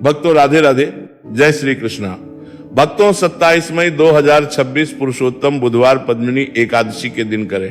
भक्तों राधे राधे, जय श्री कृष्णा। भक्तों 27 मई 2026 पुरुषोत्तम बुधवार पद्मिनी एकादशी के दिन करें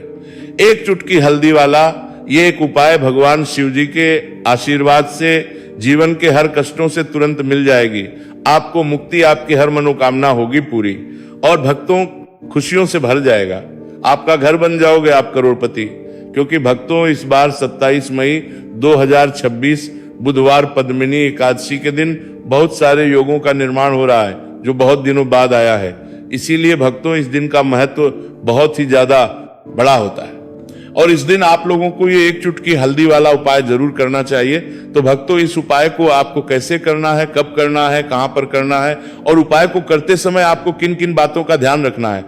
एक चुटकी हल्दी वाला ये एक उपाय। भगवान शिव जी के आशीर्वाद से जीवन के हर कष्टों से तुरंत मिल जाएगी, आपको मुक्ति, आपकी हर मनोकामना होगी पूरी और भक्तों खुशियों से भर जाएगा। आपका घर बन जाओगे, आप करोड़पति। क्योंकि भक्तों इस बार 27 मई 2026 बुधवार पद्मिनी एकादशी के दिन बहुत सारे योगों का निर्माण हो रहा है जो बहुत दिनों बाद आया है। इसीलिए भक्तों इस दिन का महत्व बहुत ही ज्यादा बड़ा होता है और इस दिन आप लोगों को ये एक चुटकी हल्दी वाला उपाय जरूर करना चाहिए। तो भक्तों इस उपाय को आपको कैसे करना है, कब करना है, कहां पर करना है और उपाय को करते समय आपको किन किन बातों का ध्यान रखना है,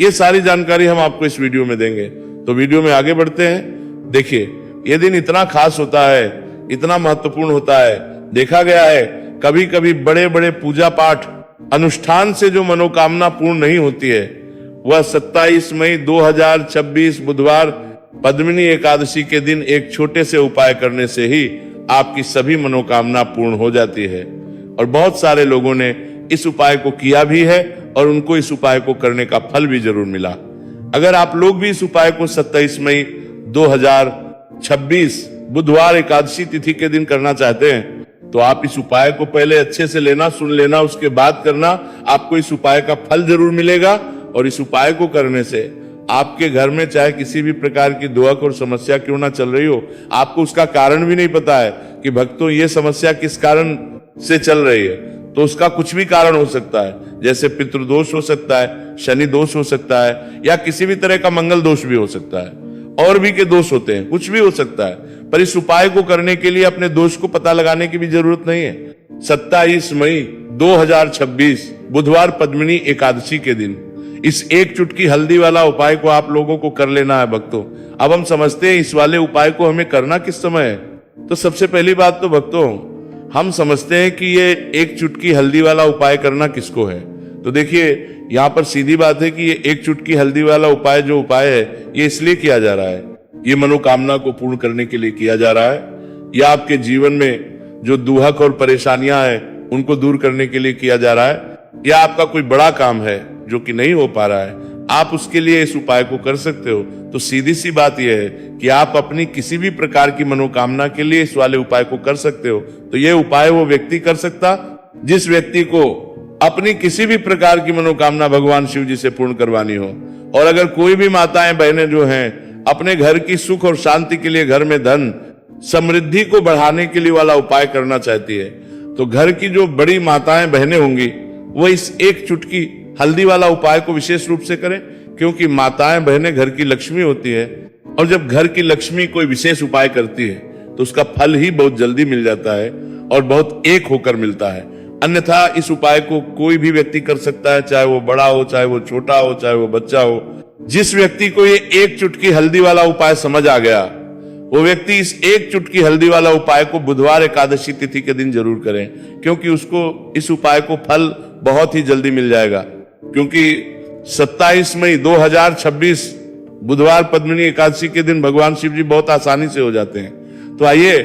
ये सारी जानकारी हम आपको इस वीडियो में देंगे। तो वीडियो में आगे बढ़ते हैं। देखिए ये दिन इतना खास होता है, इतना महत्वपूर्ण होता है। देखा गया है कभी कभी बड़े बड़े पूजा पाठ अनुष्ठान से जो मनोकामना पूर्ण नहीं होती है वह 27 मई 2026 बुधवार पद्मिनी एकादशी के दिन एक छोटे से उपाय करने से ही आपकी सभी मनोकामना पूर्ण हो जाती है। और बहुत सारे लोगों ने इस उपाय को किया भी है और उनको इस उपाय को करने का फल भी जरूर मिला। अगर आप लोग भी इस उपाय को 27 मई 2026 बुधवार एकादशी तिथि के दिन करना चाहते हैं तो आप इस उपाय को पहले अच्छे से लेना, सुन लेना, उसके बाद करना। आपको इस उपाय का फल जरूर मिलेगा और इस उपाय को करने से आपके घर में चाहे किसी भी प्रकार की दुख और समस्या क्यों ना चल रही हो, आपको उसका कारण भी नहीं पता है कि भक्तों ये समस्या किस कारण से चल रही है, तो उसका कुछ भी कारण हो सकता है। जैसे पितृदोष हो सकता है, शनि दोष हो सकता है या किसी भी तरह का मंगल दोष भी हो सकता है, और भी के दोष होते हैं, कुछ भी हो सकता है। पर इस उपाय को करने के लिए अपने दोष को पता लगाने की भी जरूरत नहीं है। 27 मई 2026 बुधवार पद्मिनी एकादशी के दिन इस एक चुटकी हल्दी वाला उपाय को आप लोगों को कर लेना है भक्तों। अब हम समझते हैं इस वाले उपाय को हमें करना किस समय है। तो सबसे पहली बात तो भक्तों हम समझते हैं कि ये एक चुटकी हल्दी वाला उपाय करना किसको है। तो देखिए यहाँ पर सीधी बात है कि ये एक चुटकी हल्दी वाला उपाय जो उपाय है ये इसलिए किया जा रहा है, ये मनोकामना को पूर्ण करने के लिए किया जा रहा है, या आपके जीवन में जो दुहक और परेशानियां हैं उनको दूर करने के लिए किया जा रहा है, या आपका कोई बड़ा काम है जो कि नहीं हो पा रहा है, आप उसके लिए इस उपाय को कर सकते हो। तो सीधी सी बात यह है कि आप अपनी किसी भी प्रकार की मनोकामना के लिए इस वाले उपाय को कर सकते हो। तो यह उपाय वो व्यक्ति कर सकता जिस व्यक्ति को अपनी किसी भी प्रकार की मनोकामना भगवान शिव जी से पूर्ण करवानी हो। और अगर कोई भी माताएं बहनें जो हैं अपने घर की सुख और शांति के लिए, घर में धन समृद्धि को बढ़ाने के लिए वाला उपाय करना चाहती है, तो घर की जो बड़ी माताएं बहनें होंगी वो इस एक चुटकी हल्दी वाला उपाय को विशेष रूप से करें। क्योंकि माताएं बहनें घर की लक्ष्मी होती है और जब घर की लक्ष्मी कोई विशेष उपाय करती है तो उसका फल ही बहुत जल्दी मिल जाता है और बहुत एक होकर मिलता है। अन्यथा इस उपाय को कोई भी व्यक्ति कर सकता है, चाहे वो बड़ा हो, चाहे वो छोटा हो, चाहे वो बच्चा हो। जिस व्यक्ति को ये एक चुटकी हल्दी वाला उपाय समझ आ गया वो व्यक्ति इस एक चुटकी हल्दी वाला उपाय को बुधवार एकादशी तिथि के दिन जरूर करें, क्योंकि उसको इस उपाय को फल बहुत ही जल्दी मिल जाएगा। क्योंकि 27 मई 2026 बुधवार पद्मिनी एकादशी के दिन भगवान शिव जी बहुत आसानी से हो जाते हैं। तो आइए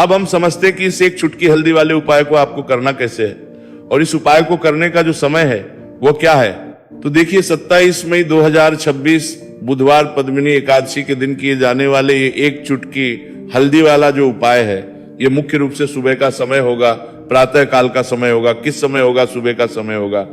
अब हम समझते हैं कि इस एक चुटकी हल्दी वाले उपाय को आपको करना कैसे है और इस उपाय को करने का जो समय है वो क्या है। तो देखिए 27 मई 2026 बुधवार पद्मिनी एकादशी के दिन किए जाने वाले ये एक चुटकी हल्दी वाला जो उपाय है ये मुख्य रूप से सुबह का समय होगा, प्रातः काल का समय होगा। किस समय होगा? सुबह का समय होगा।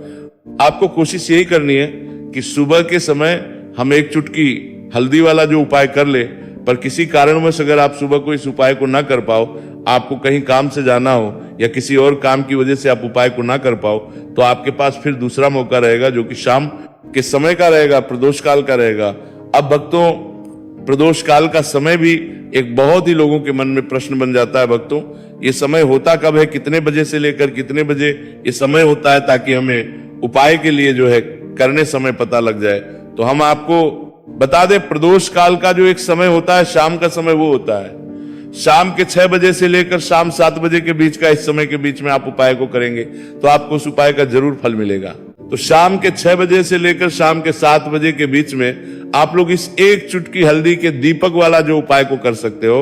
आपको कोशिश यही करनी है कि सुबह के समय हम एक चुटकी हल्दी वाला जो उपाय कर ले। पर किसी कारणवश अगर आप सुबह को इस उपाय को ना कर पाओ, आपको कहीं काम से जाना हो या किसी और काम की वजह से आप उपाय को ना कर पाओ, तो आपके पास फिर दूसरा मौका रहेगा जो कि शाम के समय का रहेगा, प्रदोष काल का रहेगा। अब भक्तों प्रदोष काल का समय भी एक बहुत ही लोगों के मन में प्रश्न बन जाता है। भक्तों ये समय होता कब है, कितने बजे से लेकर कितने बजे ये समय होता है, ताकि हमें उपाय के लिए जो है करने समय पता लग जाए। तो हम आपको बता दें प्रदोष काल का जो एक समय होता है, शाम का समय, वो होता है शाम के 6 बजे से लेकर शाम 7 बजे के बीच का। इस समय के बीच में आप उपाय को करेंगे तो आपको उस उपाय का जरूर फल मिलेगा। तो शाम के 6 बजे से लेकर शाम के 7 बजे के बीच में आप लोग इस एक चुटकी हल्दी के दीपक वाला जो उपाय को कर सकते हो।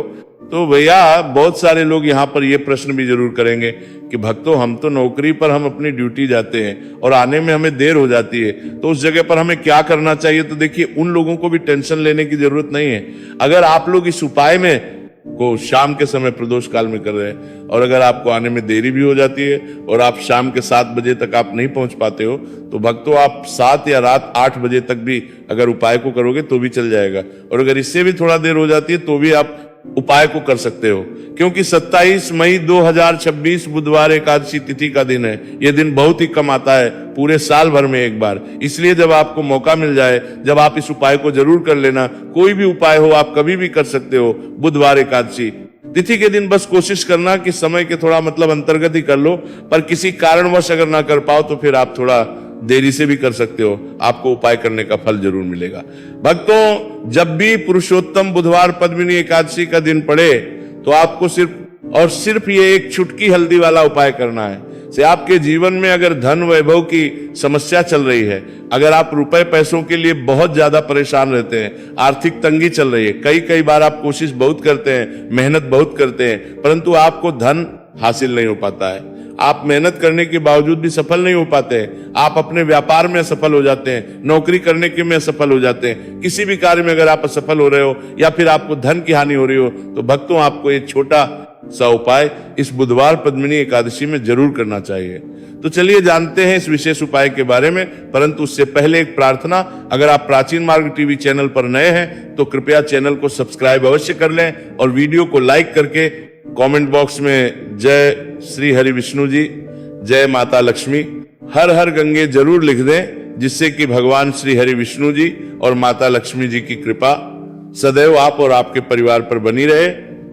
तो भैया बहुत सारे लोग यहाँ पर ये प्रश्न भी जरूर करेंगे कि भक्तों, हम तो नौकरी पर हम अपनी ड्यूटी जाते हैं और आने में हमें देर हो जाती है, तो उस जगह पर हमें क्या करना चाहिए? तो देखिए, उन लोगों को भी टेंशन लेने की जरूरत नहीं है। अगर आप लोग इस उपाय में को शाम के समय प्रदोष काल में कर रहे हैं और अगर आपको आने में देरी भी हो जाती है और आप शाम के 7 बजे तक आप नहीं पहुंच पाते हो, तो भक्तों आप 7 या रात 8 बजे तक भी अगर उपाय को करोगे तो भी चल जाएगा। और अगर इससे भी थोड़ा देर हो जाती है तो भी आप उपाय को कर सकते हो, क्योंकि 27 मई 2026 बुधवार एकादशी तिथि का दिन है। यह दिन बहुत ही कम आता है पूरे साल भर में एक बार। इसलिए जब आपको मौका मिल जाए, जब आप इस उपाय को जरूर कर लेना। कोई भी उपाय हो, आप कभी भी कर सकते हो बुधवार एकादशी तिथि के दिन। बस कोशिश करना कि समय के थोड़ा अंतर्गत ही कर लो, पर किसी कारणवश अगर ना कर पाओ तो फिर आप थोड़ा देरी से भी कर सकते हो, आपको उपाय करने का फल जरूर मिलेगा। भक्तों, जब भी पुरुषोत्तम बुधवार पद्मिनी एकादशी का दिन पड़े तो आपको सिर्फ और सिर्फ ये एक चुटकी हल्दी वाला उपाय करना है। से आपके जीवन में अगर धन वैभव की समस्या चल रही है, अगर आप रुपए पैसों के लिए बहुत ज्यादा परेशान रहते हैं, आर्थिक तंगी चल रही है, कई बार आप कोशिश बहुत करते हैं, मेहनत बहुत करते हैं, परंतु आपको धन हासिल नहीं हो पाता है, आप मेहनत करने के बावजूद भी सफल नहीं हो पाते हैं, आप अपने व्यापार में असफल हो जाते हैं, नौकरी करने के में असफल हो जाते हैं, किसी भी कार्य में अगर आप असफल हो रहे हो या फिर आपको धन की हानि हो रही हो, तो भक्तों आपको एक छोटा सा उपाय इस बुधवार पद्मिनी एकादशी में जरूर करना चाहिए। तो चलिए जानते हैं इस विशेष उपाय के बारे में, परंतु उससे पहले एक प्रार्थना। अगर आप प्राचीन मार्ग टीवी चैनल पर नए हैं तो कृपया चैनल को सब्सक्राइब अवश्य कर लें और वीडियो को लाइक करके कमेंट बॉक्स में जय श्री हरि विष्णु जी, जय माता लक्ष्मी, हर हर गंगे जरूर लिख दें, जिससे कि भगवान श्री हरि विष्णु जी और माता लक्ष्मी जी की कृपा सदैव आप और आपके परिवार पर बनी रहे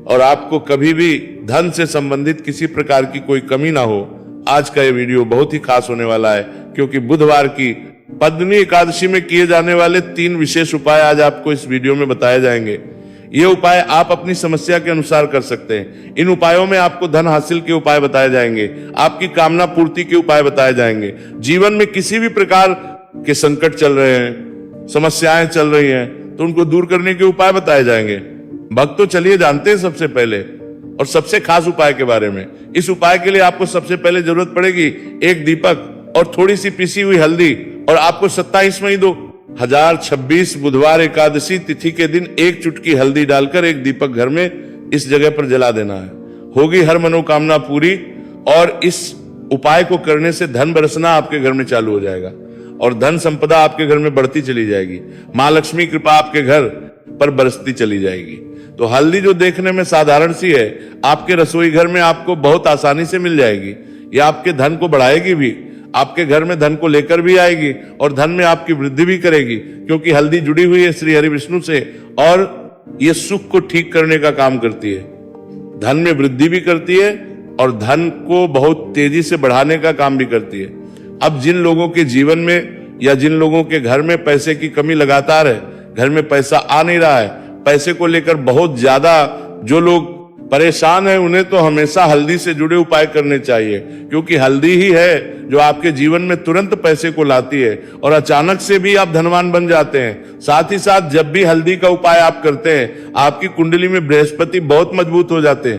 और आपको कभी भी धन से संबंधित किसी प्रकार की कोई कमी ना हो। आज का ये वीडियो बहुत ही खास होने वाला है, क्योंकि बुधवार की पद्मिनी एकादशी में किए जाने वाले 3 विशेष उपाय आज आपको इस वीडियो में बताए जाएंगे। ये उपाय आप अपनी समस्या के अनुसार कर सकते हैं। इन उपायों में आपको धन हासिल के उपाय बताए जाएंगे, आपकी कामना पूर्ति के उपाय बताए जाएंगे, जीवन में किसी भी प्रकार के संकट चल रहे हैं, समस्याएं चल रही हैं, तो उनको दूर करने के उपाय बताए जाएंगे। भक्तों, चलिए जानते हैं सबसे पहले और सबसे खास उपाय के बारे में। इस उपाय के लिए आपको सबसे पहले जरूरत पड़ेगी एक दीपक और थोड़ी सी पिसी हुई हल्दी, और आपको 27 मई 2026 बुधवार एकादशी तिथि के दिन एक चुटकी हल्दी डालकर एक दीपक घर में इस जगह पर जला देना है। होगी हर मनोकामना पूरी, और इस उपाय को करने से धन बरसना आपके घर में चालू हो जाएगा और धन संपदा आपके घर में बढ़ती चली जाएगी। माँ लक्ष्मी कृपा आपके घर पर बरसती चली जाएगी। तो हल्दी जो देखने में साधारण सी है, आपके रसोई घर में आपको बहुत आसानी से मिल जाएगी। यह आपके धन को बढ़ाएगी भी, आपके घर में धन को लेकर भी आएगी और धन में आपकी वृद्धि भी करेगी, क्योंकि हल्दी जुड़ी हुई है श्री हरि विष्णु से और ये सुख को ठीक करने का काम करती है, धन में वृद्धि भी करती है और धन को बहुत तेजी से बढ़ाने का काम भी करती है। अब जिन लोगों के जीवन में या जिन लोगों के घर में पैसे की कमी लगातार है, घर में पैसा आ नहीं रहा है, पैसे को लेकर बहुत ज्यादा जो लोग परेशान है, उन्हें तो हमेशा हल्दी से जुड़े उपाय करने चाहिए, क्योंकि हल्दी ही है जो आपके जीवन में तुरंत पैसे को लाती है और अचानक से भी आप धनवान बन जाते हैं। साथ ही साथ जब भी हल्दी का उपाय आप करते हैं, आपकी कुंडली में बृहस्पति बहुत मजबूत हो जाते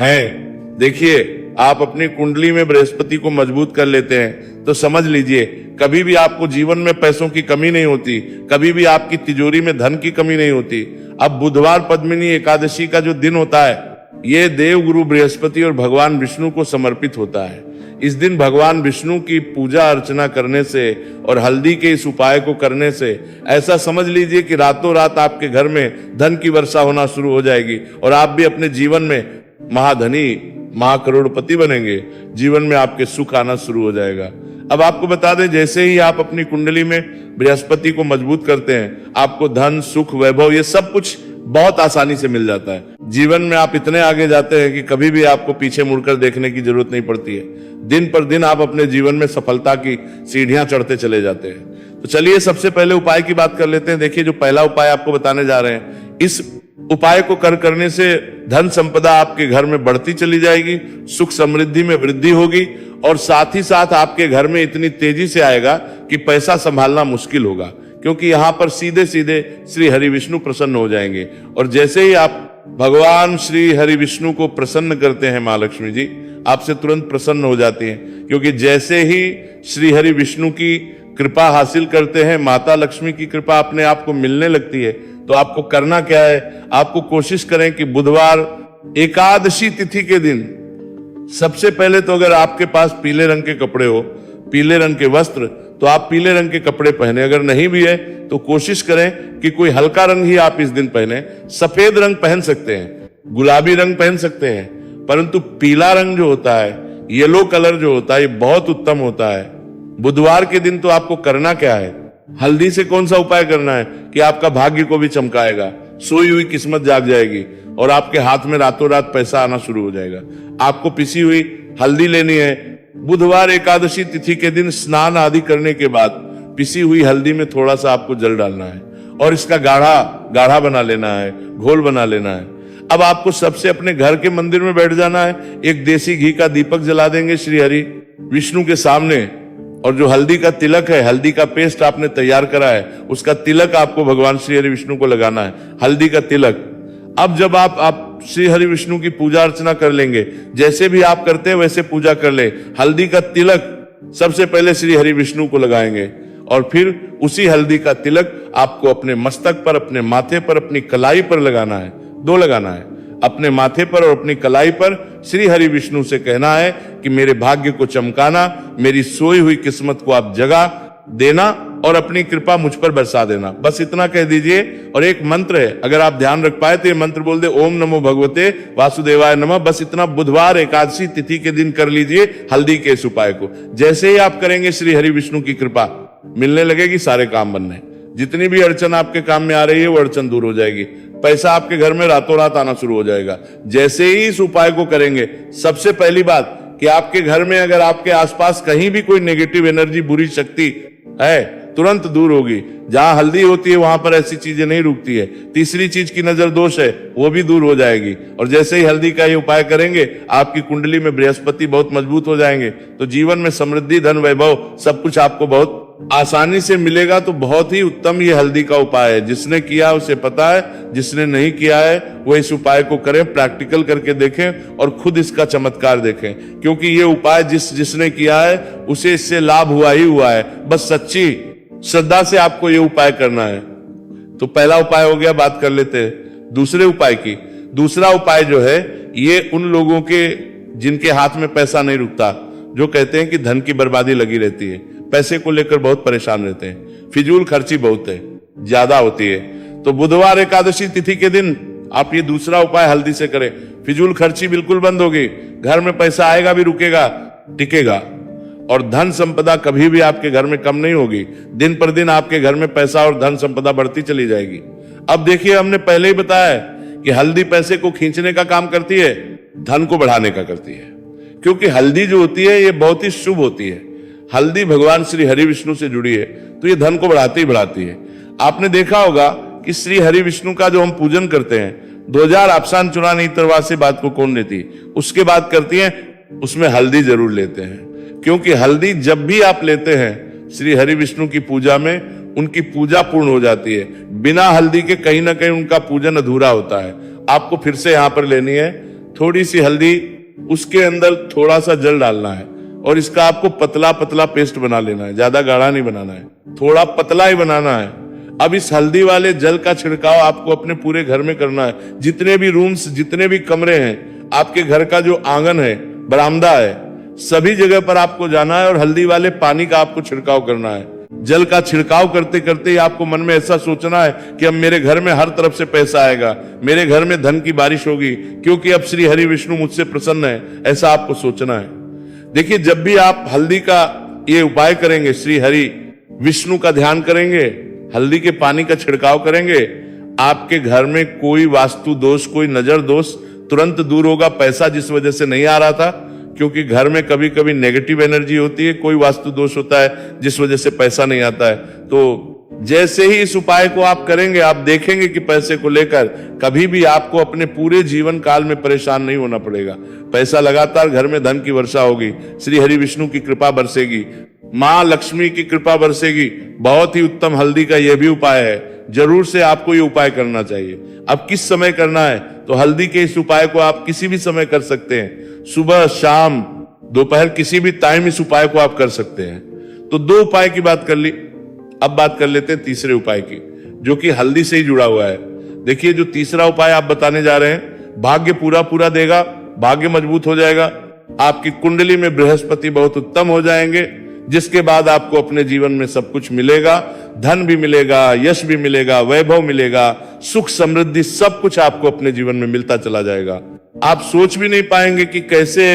हैं। देखिए, आप अपनी कुंडली में बृहस्पति को मजबूत कर लेते हैं तो समझ लीजिए कभी भी आपको जीवन में पैसों की कमी नहीं होती, कभी भी आपकी तिजोरी में धन की कमी नहीं होती। अब बुधवार पद्मिनी एकादशी का जो दिन होता है, ये देव गुरु बृहस्पति और भगवान विष्णु को समर्पित होता है। इस दिन भगवान विष्णु की पूजा अर्चना करने से और हल्दी के इस उपाय को करने से ऐसा समझ लीजिए कि रातों रात आपके घर में धन की वर्षा होना शुरू हो जाएगी और आप भी अपने जीवन में महाधनी महाकरोड़पति बनेंगे। जीवन में आपके सुख आना शुरू हो जाएगा। अब आपको बता दें, जैसे ही आप अपनी कुंडली में बृहस्पति को मजबूत करते हैं, आपको धन सुख वैभव ये सब कुछ बहुत आसानी से मिल जाता है। जीवन में आप इतने आगे जाते हैं कि कभी भी आपको पीछे मुड़कर देखने की जरूरत नहीं पड़ती है। दिन पर दिन आप अपने जीवन में सफलता की सीढ़ियां चढ़ते चले जाते हैं। तो चलिए सबसे पहले उपाय की बात कर लेते हैं। देखिए, जो पहला उपाय आपको बताने जा रहे हैं, इस उपाय को करने से धन संपदा आपके घर में बढ़ती चली जाएगी, सुख समृद्धि में वृद्धि होगी और साथ ही साथ आपके घर में इतनी तेजी से आएगा कि पैसा संभालना मुश्किल होगा, क्योंकि यहाँ पर सीधे सीधे श्री हरि विष्णु प्रसन्न हो जाएंगे। और जैसे ही आप भगवान श्री हरि विष्णु को प्रसन्न करते हैं माँ लक्ष्मी जी, आपसे तुरंत प्रसन्न हो जाती हैं। क्योंकि जैसे ही श्री हरि विष्णु की कृपा हासिल करते हैं, माता लक्ष्मी की कृपा अपने आप को मिलने लगती है। तो आपको करना क्या है, आपको कोशिश करें कि बुधवार एकादशी तिथि के दिन सबसे पहले तो अगर आपके पास पीले रंग के कपड़े हो, पीले रंग के वस्त्र, तो आप पीले रंग के कपड़े पहने। अगर नहीं भी है तो कोशिश करें कि कोई हल्का रंग ही आप इस दिन पहने। सफेद रंग पहन सकते हैं, गुलाबी रंग पहन सकते हैं, परंतु पीला रंग जो होता है, येलो कलर जो होता है, ये बहुत उत्तम होता है। बुधवार के दिन तो आपको करना क्या है, हल्दी से कौन सा उपाय करना है कि आपका भाग्य को भी चमकाएगा, सोई हुई किस्मत जाग जाएगी और आपके हाथ में रातों रात पैसा आना शुरू हो जाएगा। आपको पिसी हुई हल्दी लेनी है। बुधवार एकादशी तिथि के दिन स्नान आदि करने के बाद पिसी हुई हल्दी में थोड़ा सा आपको जल डालना है और इसका गाढ़ा बना लेना है, घोल बना लेना है। अब आपको सबसे अपने घर के मंदिर में बैठ जाना है, एक देसी घी का दीपक जला देंगे श्री हरि विष्णु के सामने, और जो हल्दी का तिलक है, हल्दी का पेस्ट आपने तैयार करा है, उसका तिलक आपको भगवान श्री हरि विष्णु को लगाना है, हल्दी का तिलक। अब जब आप श्री हरि विष्णु की पूजा अर्चना कर लेंगे, जैसे भी आप करते हैं वैसे पूजा कर ले। हल्दी का तिलक सबसे पहले श्री हरि विष्णु को लगाएंगे और फिर उसी हल्दी का तिलक आपको अपने मस्तक पर, अपने माथे पर, अपनी कलाई पर लगाना है। दो लगाना है, अपने माथे पर और अपनी कलाई पर। श्री हरि विष्णु से कहना है कि मेरे भाग्य को चमकाना, मेरी सोई हुई किस्मत को आप जगा देना और अपनी कृपा मुझ पर बरसा देना। बस इतना कह दीजिए। और एक मंत्र है, अगर आप ध्यान रख पाए तो ये मंत्र बोल दे, ओम नमो भगवते वासुदेवाय नमः। बस इतना बुधवार एकादशी तिथि के दिन कर लीजिए हल्दी के इस उपाय को। जैसे ही आप करेंगे श्री हरि विष्णु की कृपा मिलने लगेगी, सारे काम बनने। जितनी भी अड़चन आपके काम में आ रही है वो अड़चन दूर हो जाएगी, पैसा आपके घर में रातों रात आना शुरू हो जाएगा। जैसे ही इस उपाय को करेंगे, सबसे पहली बात कि आपके घर में अगर आपके आसपास कहीं भी कोई नेगेटिव एनर्जी, बुरी शक्ति है, तुरंत दूर होगी। जहां हल्दी होती है वहां पर ऐसी चीजें नहीं रुकती है। तीसरी चीज की नजर दोष है, वो भी दूर हो जाएगी। और जैसे ही हल्दी का ये उपाय करेंगे, आपकी कुंडली में बृहस्पति बहुत मजबूत हो जाएंगे, तो जीवन में समृद्धि, धन, वैभव सब कुछ आपको बहुत आसानी से मिलेगा। तो बहुत ही उत्तम ये हल्दी का उपाय है। जिसने किया उसे पता है, जिसने नहीं किया है वो इस उपाय को करें, प्रैक्टिकल करके देखें और खुद इसका चमत्कार देखें। क्योंकि ये उपाय जिसने किया है उसे इससे लाभ हुआ ही हुआ है। बस सच्ची श्रद्धा से आपको ये उपाय करना है। तो पहला उपाय हो गया, बात कर लेते हैं दूसरे उपाय की। दूसरा उपाय जो है ये उन लोगों के जिनके हाथ में पैसा नहीं रुकता, जो कहते हैं कि धन की बर्बादी लगी रहती है, पैसे को लेकर बहुत परेशान रहते हैं, फिजूल खर्ची बहुत है, ज्यादा होती है। तो बुधवार एकादशी तिथि के दिन आप ये दूसरा उपाय हल्दी से करें, फिजूल खर्ची बिल्कुल बंद होगी, घर में पैसा आएगा भी, रुकेगा, टिकेगा। और धन संपदा कभी भी आपके घर में कम नहीं होगी। दिन पर दिन आपके घर में पैसा और धन संपदा बढ़ती चली जाएगी। अब देखिए, हमने पहले ही बताया है कि हल्दी पैसे को खींचने का काम करती है, धन को बढ़ाने का करती है। क्योंकि हल्दी जो होती है ये बहुत ही शुभ होती है। हल्दी भगवान श्री हरि विष्णु से जुड़ी है, तो ये धन को बढ़ाती ही बढ़ाती है। आपने देखा होगा कि श्री हरि विष्णु का जो हम पूजन करते हैं, 2000 आपसान चुना नहीं तरवा से बात को कौन लेती, उसके बाद करती है, उसमें हल्दी जरूर लेते हैं। क्योंकि हल्दी जब भी आप लेते हैं श्री हरि विष्णु की पूजा में, उनकी पूजा पूर्ण हो जाती है। बिना हल्दी के कहीं ना कहीं उनका पूजन अधूरा होता है। आपको फिर से यहां पर लेनी है थोड़ी सी हल्दी, उसके अंदर थोड़ा सा जल डालना है और इसका आपको पतला पतला पेस्ट बना लेना है। ज्यादा गाढ़ा नहीं बनाना है, थोड़ा पतला ही बनाना है। अब इस हल्दी वाले जल का छिड़काव आपको अपने पूरे घर में करना है। जितने भी रूम्स, जितने भी कमरे हैं, आपके घर का जो आंगन है, बरामदा है, सभी जगह पर आपको जाना है और हल्दी वाले पानी का आपको छिड़काव करना है। जल का छिड़काव करते करते ही आपको मन में ऐसा सोचना है कि अब मेरे घर में हर तरफ से पैसा आएगा, मेरे घर में धन की बारिश होगी, क्योंकि अब श्री हरि विष्णु मुझसे प्रसन्न है। ऐसा आपको सोचना है। देखिए, जब भी आप हल्दी का ये उपाय करेंगे, श्री हरि विष्णु का ध्यान करेंगे, हल्दी के पानी का छिड़काव करेंगे, आपके घर में कोई वास्तु दोष, कोई नजर दोष तुरंत दूर होगा। पैसा जिस वजह से नहीं आ रहा था, क्योंकि घर में कभी कभी नेगेटिव एनर्जी होती है, कोई वास्तु दोष होता है जिस वजह से पैसा नहीं आता है। तो जैसे ही इस उपाय को आप करेंगे, आप देखेंगे कि पैसे को लेकर कभी भी आपको अपने पूरे जीवन काल में परेशान नहीं होना पड़ेगा। पैसा लगातार घर में धन की वर्षा होगी, श्री हरि विष्णु की कृपा बरसेगी। मां लक्ष्मी की कृपा बरसेगी। बहुत ही उत्तम हल्दी का यह भी उपाय है, जरूर से आपको ये उपाय करना चाहिए। अब किस समय करना है, तो हल्दी के इस उपाय को आप किसी भी समय कर सकते हैं, सुबह, शाम, दोपहर, किसी भी टाइम इस उपाय को आप कर सकते हैं। तो 2 उपाय की बात कर ली, अब बात कर लेते हैं तीसरे उपाय की, जो कि हल्दी से ही जुड़ा हुआ है। देखिए, जो तीसरा उपाय आप बताने जा रहे हैं, भाग्य पूरा देगा, भाग्य मजबूत हो जाएगा, आपकी कुंडली में बृहस्पति बहुत उत्तम हो जाएंगे, जिसके बाद आपको अपने जीवन में सब कुछ मिलेगा, धन भी मिलेगा, यश भी मिलेगा, वैभव मिलेगा, सुख समृद्धि, सब कुछ आपको अपने जीवन में मिलता चला जाएगा। आप सोच भी नहीं पाएंगे कि कैसे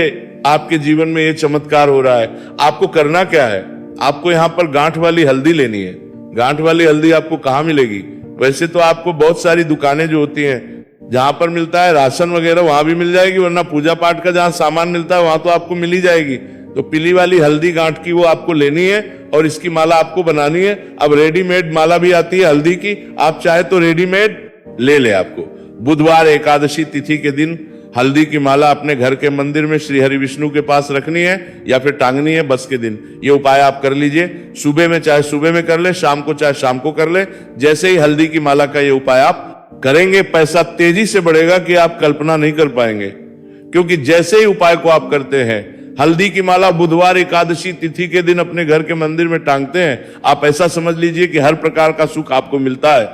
आपके जीवन में ये चमत्कार हो रहा है। आपको करना क्या है, आपको यहाँ पर गांठ वाली हल्दी लेनी है। गांठ वाली हल्दी आपको कहाँ मिलेगी? वैसे तो आपको बहुत सारी दुकानें जो होती हैं, जहां पर मिलता है राशन वगैरह, वहां भी मिल जाएगी, वरना पूजा पाठ का जहां सामान मिलता है वहां तो आपको मिल ही जाएगी। तो पीली वाली हल्दी गांठ की वो आपको लेनी है और इसकी माला आपको बनानी है। अब रेडीमेड माला भी आती है हल्दी की, आप चाहे तो रेडीमेड ले आपको। बुधवार एकादशी तिथि के दिन हल्दी की माला अपने घर के मंदिर में श्री हरि विष्णु के पास रखनी है या फिर टांगनी है बस के दिन। ये उपाय आप कर लीजिए, सुबह में चाहे सुबह में कर ले, शाम को चाहे शाम को कर ले। जैसे ही हल्दी की माला का ये उपाय आप करेंगे, पैसा तेजी से बढ़ेगा कि आप कल्पना नहीं कर पाएंगे। क्योंकि जैसे ही उपाय को आप करते हैं, हल्दी की माला बुधवार एकादशी तिथि के दिन अपने घर के मंदिर में टांगते हैं, आप ऐसा समझ लीजिए कि हर प्रकार का सुख आपको मिलता है।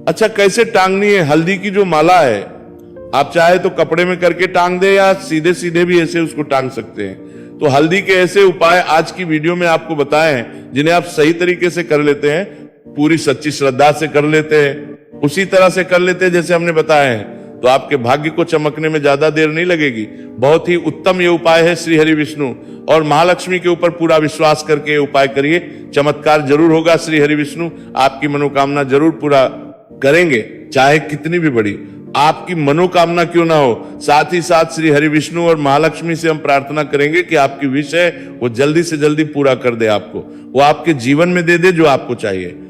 अच्छा, कैसे टांगनी है? हल्दी की जो माला है, आप चाहे तो कपड़े में करके टांग दे या सीधे सीधे भी ऐसे उसको टांग सकते हैं। तो हल्दी के ऐसे उपाय आज की वीडियो में आपको बताए हैं, जिन्हें आप सही तरीके से कर लेते हैं, पूरी सच्ची श्रद्धा से कर लेते हैं, उसी तरह से कर लेते हैं जैसे हमने बताया है, तो आपके भाग्य को चमकने में ज्यादा देर नहीं लगेगी। बहुत ही उत्तम ये उपाय है श्री हरि विष्णु और महालक्ष्मी के ऊपर पूरा विश्वास करके ये उपाय करिए, चमत्कार जरूर होगा। श्री हरि विष्णु आपकी मनोकामना जरूर पूरा करेंगे, चाहे कितनी भी बड़ी आपकी मनोकामना क्यों ना हो। साथ ही साथ श्री हरि विष्णु और महालक्ष्मी से हम प्रार्थना करेंगे कि आपकी विषय वो जल्दी से जल्दी पूरा कर दे, आपको वो आपके जीवन में दे दे जो आपको चाहिए।